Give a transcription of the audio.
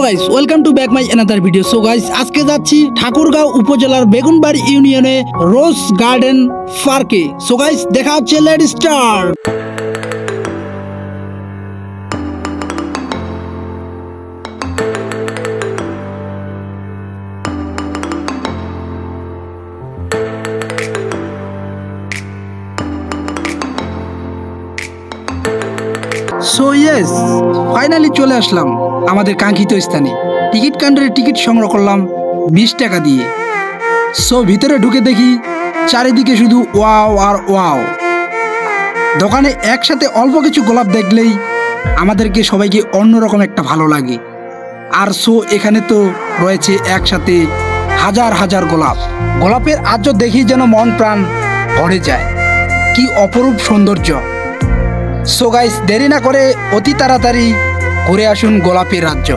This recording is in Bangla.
Guys welcome to back my another video. So guys আজকে যাচ্ছি ঠাকুরগাঁও উপজেলার বেগুনবাড়ি ইউনিয়নে রোজ গার্ডেন পার্কে। সো গাইস দেখা হচ্ছে, let start. So yes, finally চলে আসলাম আমাদের কাঙ্ক্ষিত স্থানে। টিকিট কাউন্টারে টিকিট সংগ্রহ করলাম 20 টাকা দিয়ে। সো ভিতরে ঢুকে দেখি চারিদিকে শুধু ওয়াও আর ওয়াও। দোকানে একসাথে অল্প কিছু গোলাপ দেখলেই আমাদেরকে সবাইকে অন্যরকম একটা ভালো লাগে। আর সো এখানে তো রয়েছে একসাথে হাজার হাজার গোলাপ। গোলাপের আজ দেখি যেন মন প্রাণ ভরে যায়, কি অপরূপ সৌন্দর্য। সো গাইস দেরি না করে অতি তাড়াতাড়ি ঘুরে আসুন গোলাপের রাজ্য।